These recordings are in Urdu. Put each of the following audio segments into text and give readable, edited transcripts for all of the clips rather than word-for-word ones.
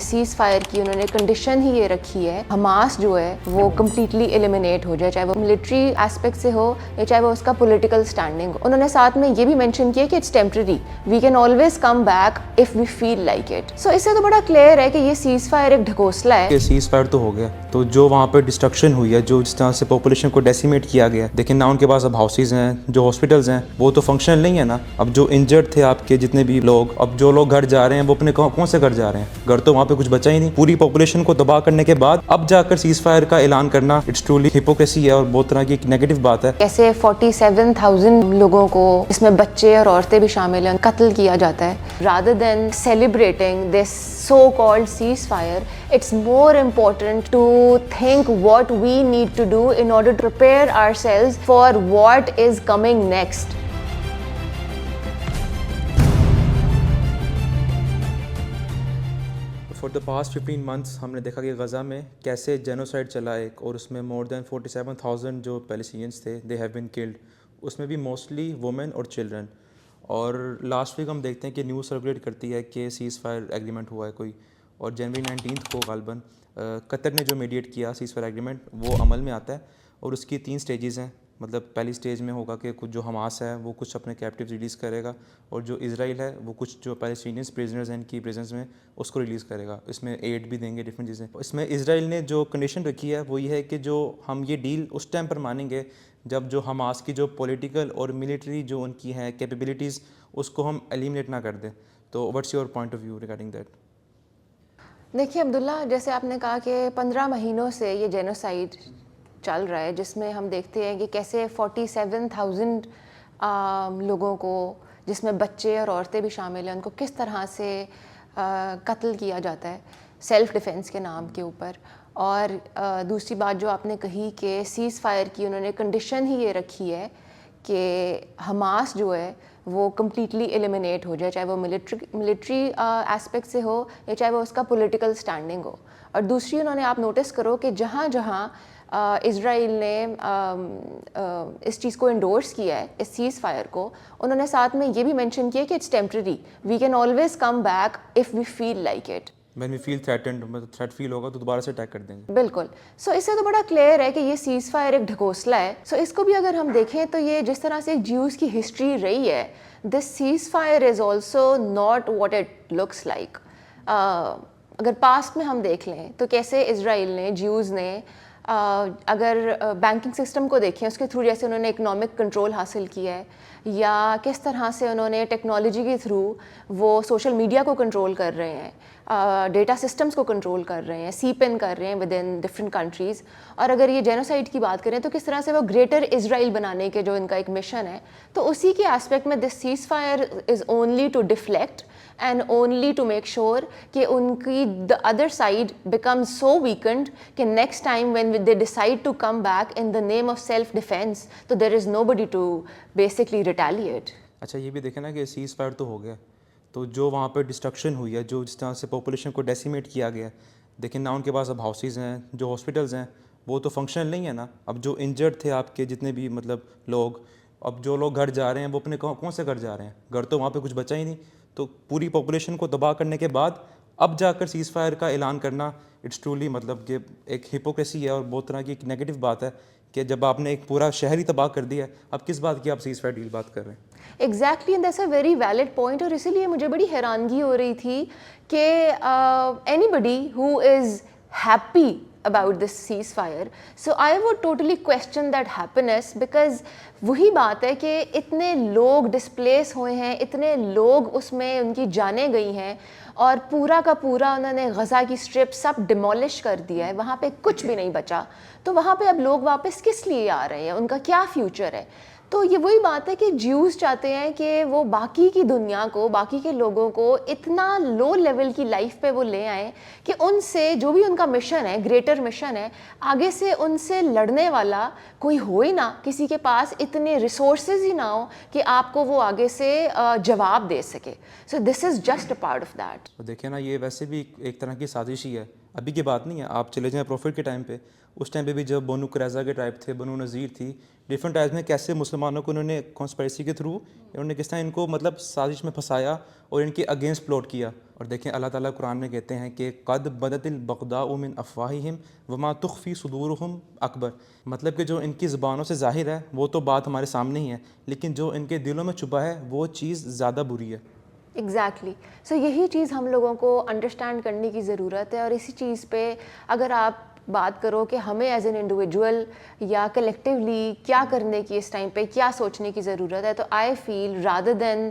سیز فائر کی انہوں نے کنڈیشن ہی یہ رکھی ہے حماس جو ہے وہ کمپلیٹلی ایلیمینیٹ ہو جائے، چاہے وہ ملٹری ایسپیکٹ سے ہو یا چاہے وہ اس کا پولیٹیکل اسٹینڈنگ ہو۔ انہوں نے ساتھ میں یہ بھی مینشن کیا کہ it's temporary, we can always come back if we feel like it. So اس سے تو بڑا کلیئر ہے کہ یہ سیز فائر ایک ڈھکوسلا ہے۔ کہ سیز فائر تو ہو گیا، تو جو وہاں پہ ڈسٹرکشن ہوئی ہے، جو جس طرح سے پاپولیشن کو ڈیسیمیٹ کیا گیا، لیکن نہ ان کے پاس اب ہاؤسز ہیں، جو ہاسپٹلز ہیں وہ تو فنکشنل نہیں ہے نا۔ اب جو انجرڈ تھے آپ کے جتنے بھی لوگ، اب جو لوگ گھر جا رہے ہیں وہ اپنے کون سے گھر جا رہے ہیں؟ گھر تو وہاں پہ کچھ بچا ہی نہیں۔ پوری پاپولیشن کو تباہ کرنے کے بعد اب جا کر سیز فائر کا اعلان کرنا اٹس ٹرولی ہپوکریسی ہے اور بہت طرح کی ایک نیگیٹو بات ہے۔ کیسے 47,000 لوگوں کو، جس میں بچے اور عورتیں بھی شامل ہیں، قتل کیا جاتا ہے۔ rather than celebrating this so-called ceasefire, it's more important to think what we need to do in order to prepare ourselves for what is coming next. For the past 15 months ہم نے دیکھا کہ غزہ میں کیسے جینوسائڈ چلا ایک، اور اس میں مور دین 47,000 جو پیلیسٹینینس تھے دے ہیو بین کلڈ، اس میں بھی موسٹلی وومن اور چلڈرن۔ اور لاسٹ ویک ہم دیکھتے ہیں کہ نیوز سرکولیٹ کرتی ہے کہ سیز فائر ایگریمنٹ ہوا ہے کوئی، اور جنوری 19 کو غالباً قطر نے جو میڈیٹ کیا سیز فائر ایگریمنٹ وہ عمل میں آتا ہے، اور اس کی 3 سٹیجز ہیں۔ مطلب پہلی سٹیج میں ہوگا کہ کچھ جو حماس ہے وہ کچھ اپنے کیپٹیوز ریلیز کرے گا، اور جو اسرائیل ہے وہ کچھ جو پیلیسٹینینس پریزنرز ہیں ان کی پریزنس میں اس کو ریلیز کرے گا۔ اس میں ایڈ بھی دیں گے، ڈفرینٹ چیزیں۔ اس میں اسرائیل نے جو کنڈیشن رکھی ہے وہ یہ ہے کہ جو ہم یہ ڈیل اس ٹائم پر مانیں گے جب جو حماس کی جو پولیٹیکل اور ملٹری جو ان کی ہیں کیپیبلٹیز اس کو ہم ایلیمنیٹ نہ کر دیں۔ تو what's your point of view regarding that? دیکھیے عبداللہ، جیسے آپ نے کہا کہ 15 مہینوں سے یہ جینوسائیڈ چل رہا ہے، جس میں ہم دیکھتے ہیں کہ کیسے 47,000 لوگوں کو، جس میں بچے اور عورتیں بھی شامل ہیں، ان کو کس طرح سے قتل کیا جاتا ہے سیلف ڈیفینس کے نام کے اوپر۔ اور دوسری بات جو آپ نے کہی کہ سیز فائر کی انہوں نے کنڈیشن ہی یہ رکھی ہے کہ حماس جو ہے وہ کمپلیٹلی ایلیمینیٹ ہو جائے، چاہے وہ ملٹری ایسپیکٹ سے ہو یا چاہے وہ اس کا پولیٹیکل اسٹینڈنگ ہو۔ اور دوسری انہوں نے، آپ نوٹس کرو کہ جہاں جہاں اسرائیل نے اس چیز کو انڈورس کیا ہے، اس سیز فائر کو، انہوں نے ساتھ میں یہ بھی مینشن کیا کہ it's temporary, we can always come back if we feel like it. When we feel threatened, مطلب تھریٹ فیل ہوگا تو دوبارہ سے اٹیک کر دیں گے۔ بالکل۔ سو اس سے تو بڑا کلیئر ہے کہ یہ سیز فائر ایک ڈھکوسلا ہے۔ سو اس کو بھی اگر ہم دیکھیں تو یہ جس طرح سے جیوز کی ہسٹری رہی ہے، this ceasefire is also not what it looks like. اگر پاسٹ میں ہم دیکھ لیں تو کیسے اسرائیل نے، جیوز نے، اگر بینکنگ سسٹم کو دیکھیں اس کے تھرو جیسے انہوں نے اکنامک کنٹرول حاصل کیا ہے، یا کس طرح سے انہوں نے ٹیکنالوجی کے تھرو وہ سوشل میڈیا کو کنٹرول کر رہے ہیں، ڈیٹا سسٹمز کو کنٹرول کر رہے ہیں، سی پن کر رہے ہیں ود ان ڈفرینٹ کنٹریز۔ اور اگر یہ جینوسائڈ کی بات کریں تو کس طرح سے وہ گریٹر اسرائیل بنانے کے جو ان کا ایک مشن ہے، تو اسی کے ایسپیکٹ میں this ceasefire is only to deflect and only to make sure کہ ان کی the other side becomes so weakened کہ next time when they decide to come back in the name of self defense تو there is nobody to basically retaliate۔ اچھا یہ بھی دیکھیں نا کہ سیز فائر تو ہو گیا، تو جو وہاں پہ ڈسٹرکشن ہوئی ہے، جو جس طرح سے پاپولیشن کو ڈیسیمیٹ کیا گیا، لیکن نہ ان کے پاس اب ہاؤسز ہیں، جو ہاسپٹلز ہیں وہ تو فنکشنل نہیں ہے نا۔ اب جو انجرڈ تھے آپ کے جتنے بھی مطلب لوگ، اب جو لوگ گھر جا رہے ہیں وہ اپنے کون سے گھر جا رہے ہیں؟ گھر تو وہاں پہ کچھ بچا ہی نہیں۔ تو پوری پاپولیشن کو تباہ کرنے کے بعد اب جا کر سیز فائر کا اعلان کرنا اٹس ٹرولی مطلب کہ ایک ہپوکریسی ہے اور بہت طرح کی ایک نیگیٹو بات ہے کہ جب آپ نے ایک پورا شہر ہی تباہ کر دیا ہے، اب کس بات کی آپ سیز فائر ڈیل بات کر رہے ہیں؟ Exactly, and that's a very valid point. اور اسی لیے مجھے بڑی حیرانگی ہو رہی تھی کہ anybody who is happy about this ceasefire, so I would totally question that happiness because وہی بات ہے کہ اتنے لوگ ڈسپلیس ہوئے ہیں، اتنے لوگ اس میں ان کی جانیں گئی ہیں، اور پورا کا پورا انہوں نے غزہ کی اسٹرپ سب ڈیمولش کر دیا ہے، وہاں پہ کچھ بھی نہیں بچا۔ تو وہاں پہ اب لوگ واپس کس لیے آ رہے ہیں؟ ان کا کیا فیوچر ہے؟ تو یہ وہی بات ہے کہ جیوز چاہتے ہیں کہ وہ باقی کی دنیا کو، باقی کے لوگوں کو اتنا لو لیول کی لائف پہ وہ لے آئیں کہ ان سے جو بھی ان کا مشن ہے، گریٹر مشن ہے، آگے سے ان سے لڑنے والا کوئی ہو ہی نہ، کسی کے پاس اتنے ریسورسز ہی نہ ہو کہ آپ کو وہ آگے سے جواب دے سکے۔ So this is just a part of that. دیکھیں نا، یہ ویسے بھی ایک طرح کی سازش ہی ہے۔ ابھی کی بات نہیں ہے, آپ چلے جائیں پروفٹ کے ٹائم پہ, اس ٹائم پہ بھی جب بنو قریظہ کے ٹرائب تھے, بنو نذیر تھی, ڈفرینٹ ٹائپس میں کیسے مسلمانوں کو انہوں نے کانسپریسی کے تھرو انہوں نے کس طرح ان کو مطلب سازش میں پھنسایا اور ان کے اگینسٹ پلاٹ کیا. اور دیکھیں اللہ تعالیٰ قرآن میں کہتے ہیں کہ قد بدت البغضاء من افواہہم وما تخفی صدورہم اکبر, مطلب کہ جو ان کی زبانوں سے ظاہر ہے وہ تو بات ہمارے سامنے ہی ہے, لیکن جو ان کے دلوں میں چھپا ہے وہ چیز زیادہ بری ہے. ایگزیکٹلی. سو یہی چیز ہم لوگوں کو انڈرسٹینڈ کرنے کی ضرورت ہے, اور اسی چیز پہ اگر آپ بات کرو کہ ہمیں ایز این انڈیویجول یا کلیکٹیولی کیا کرنے کی اس ٹائم پہ کیا سوچنے کی ضرورت ہے, تو I feel rather than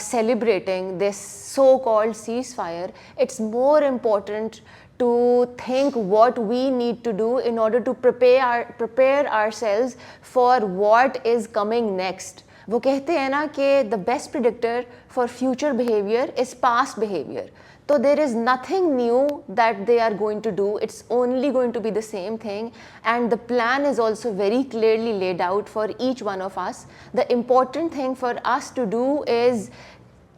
celebrating this so-called ceasefire, it's more important to think what we need to do in order to prepare ourselves for what is coming next. وہ کہتے ہیں نا کہ the best predictor for future behavior is past behavior. So there is nothing new that they are going to do, it's only going to be the same thing, and the plan is also very clearly laid out for each one of us. The important thing for us to do is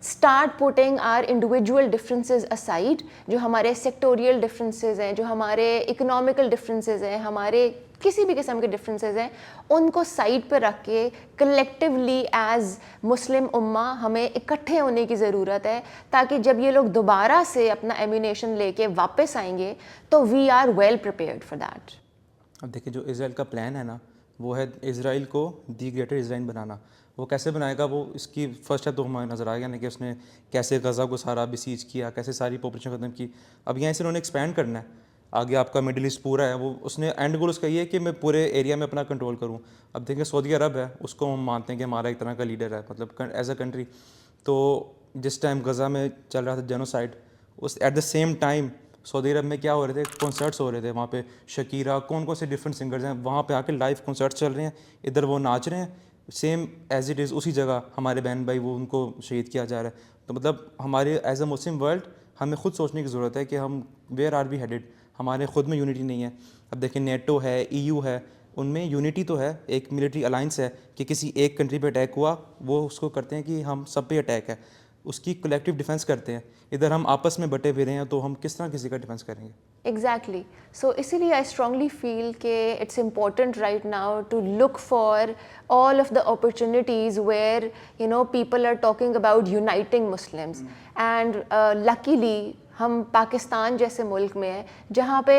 start putting our individual differences aside. جو ہمارے sectorial differences ہیں, جو ہمارے economical differences ہیں, ہمارے کسی بھی قسم کے ڈفرینسز ہیں, ان کو سائڈ پہ رکھ کے کلیکٹیولی ایز مسلم امہ ہمیں اکٹھے ہونے کی ضرورت ہے, تاکہ جب یہ لوگ دوبارہ سے اپنا ایمونیشن لے کے واپس آئیں گے تو we are well prepared for that. اب دیکھیں جو اسرائیل کا پلان ہے نا, وہ ہے اسرائیل کو دی گریٹر اسرائیل بنانا. وہ کیسے بنائے گا, وہ اس کی فرسٹ ہے تو ہمیں نظر آئے گا نا کہ اس نے کیسے غزہ کو سارا بسیج کیا, کیسے ساری پاپولیشن ختم کی. اب یہیں سے انہوں نے ایکسپینڈ کرنا ہے, آگے آپ کا مڈل ایسٹ پورا ہے, وہ اس نے اینڈ گول اس کا یہ ہے کہ میں پورے ایریا میں اپنا کنٹرول کروں. اب دیکھیں سعودی عرب ہے, اس کو ہم مانتے ہیں کہ ہمارا ایک طرح کا لیڈر ہے مطلب ایز اے کنٹری. تو جس ٹائم غزہ میں چل رہا تھا جینوسائڈ, اس ایٹ دا سیم ٹائم سعودی عرب میں کیا ہو رہے تھے, کنسرٹس ہو رہے تھے وہاں پہ, شکیرہ کون سے ڈفرینٹ سنگرز ہیں وہاں پہ آ کے لائیو کنسرٹس چل رہے ہیں, ادھر وہ ناچ رہے ہیں, سیم ایز اٹ از اسی جگہ ہمارے بہن بھائی وہ ان کو شہید کیا جا رہا ہے. تو مطلب ہمارے ایز اے مسلم ورلڈ ہمیں خود سوچنے کی ضرورت ہے کہ ہم ویئر آر وی ہیڈڈ. ہمارے خود میں یونٹی نہیں ہے. اب دیکھیں نیٹو ہے, ای یو ہے, ان میں یونٹی تو ہے, ایک ملٹری الائنس ہے کہ کسی ایک کنٹری پہ اٹیک ہوا وہ اس کو کرتے ہیں کہ ہم سب پہ اٹیک ہے, اس کی کلیکٹیو ڈیفینس کرتے ہیں. ادھر ہم آپس میں بٹے پھرے ہیں تو ہم کس طرح کسی کا ڈیفینس کریں گے. ایگزیکٹلی. سو اسی لیے آئی اسٹرانگلی فیل کہ it's important right now to look for all of the opportunities where people are talking about uniting Muslims, and luckily ہم پاکستان جیسے ملک میں ہیں جہاں پہ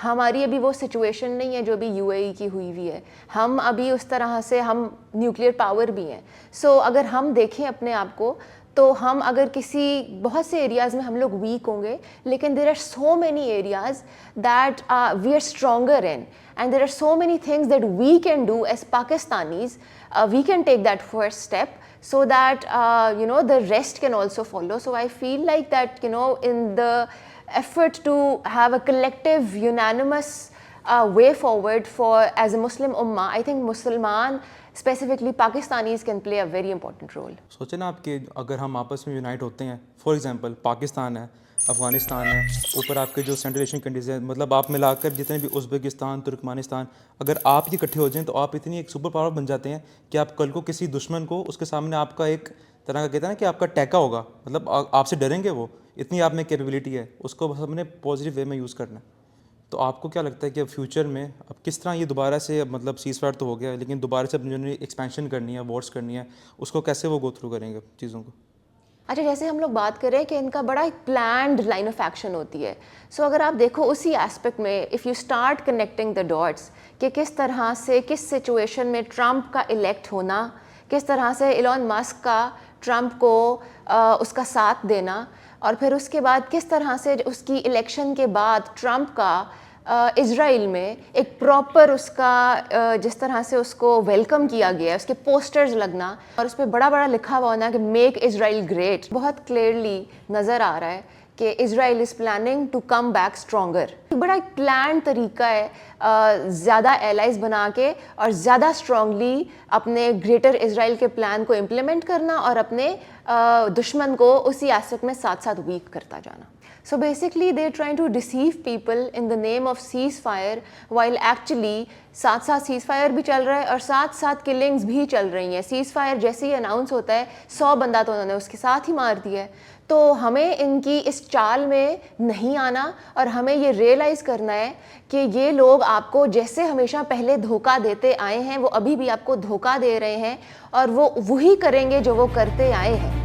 ہماری ابھی وہ سچویشن نہیں ہے جو ابھی یو اے ای کی ہوئی ہوئی ہے. ہم ابھی اس طرح سے ہم نیوکلیئر پاور بھی ہیں. سو اگر ہم دیکھیں اپنے آپ کو تو ہم اگر کسی بہت سے ایریاز میں ہم لوگ ویک ہوں گے, لیکن there are so many areas that we are stronger in, and there are so many things that we can do as Pakistanis. We can take that first step so that the rest can also follow. So I feel like that in the effort to have a collective unanimous way forward for as a Muslim ummah, I think Musliman specifically Pakistanis can play a very important role. سوچیں نا آپ کہ اگر ہم آپس میں یونائٹ ہوتے ہیں, فار ایگزامپل پاکستان ہے, افغانستان ہے, اوپر آپ کے جو سینٹرل ایشین کنٹریز ہیں, مطلب آپ ملا کر جتنے بھی ازبکستان, ترکمانستان, اگر آپ یہ اکٹھے ہو جائیں تو آپ اتنی ایک سپر پاور بن جاتے ہیں کہ آپ کل کو کسی دشمن کو اس کے سامنے آپ کا ایک طرح کا کہتے ہیں نا کہ آپ کا ٹیکا ہوگا, مطلب آپ سے ڈریں گے, وہ اتنی آپ میں کیپیبلٹی ہے, اس کو ہم نے پازیٹیو وے میں یوز کرنا ہے. تو آپ کو کیا لگتا ہے کہ فیوچر میں اب کس طرح یہ دوبارہ سے مطلب سیز فائر تو ہو گیا, لیکن دوبارہ سے جو ایکسپینشن کرنی ہے, وارس کرنی ہے, اس کو کیسے وہ گو تھرو کریں گے چیزوں کو؟ اچھا, جیسے ہم لوگ بات کریں کہ ان کا بڑا ایک پلانڈ لائن آف ایکشن ہوتی ہے. سو اگر آپ دیکھو اسی ایسپیکٹ میں if you start connecting the dots کہ کس طرح سے کس سچویشن میں ٹرمپ کا الیکٹ ہونا, کس طرح سے ایلون مسک کا ٹرمپ کو اس کا ساتھ دینا, اور پھر اس کے بعد کس طرح سے اس کی الیکشن کے بعد ٹرمپ کا اسرائیل میں ایک پراپر اس کا جس طرح سے اس کو ویلکم کیا گیا ہے, اس کے پوسٹرز لگنا اور اس پہ بڑا بڑا لکھا ہوا ہونا کہ میک اسرائیل گریٹ, بہت کلیئرلی نظر آ رہا ہے کہ Israel is planning to come back stronger. بڑا ایک پلان طریقہ ہے زیادہ ایلائز بنا کے اور زیادہ اسٹرانگلی اپنے گریٹر اسرائیل کے پلان کو امپلیمنٹ کرنا اور اپنے دشمن کو اسی ایسپیکٹ میں ساتھ ساتھ ویک کرتا جانا. So basically they're trying to deceive people in the name of ceasefire while actually ساتھ ساتھ سیز فائر بھی چل رہا ہے اور ساتھ ساتھ کلنگز بھی چل رہی ہیں. سیز فائر جیسے ہی اناؤنس ہوتا ہے 100 بندہ تو انہوں نے اس کے ساتھ ہی مار دیا ہے. تو ہمیں ان کی اس چال میں نہیں آنا اور ہمیں یہ ریئلائز کرنا ہے کہ یہ لوگ آپ کو جیسے ہمیشہ پہلے دھوکہ دیتے آئے ہیں وہ ابھی بھی آپ کو دھوکہ دے رہے ہیں اور وہ وہی کریں گے جو وہ کرتے آئے ہیں.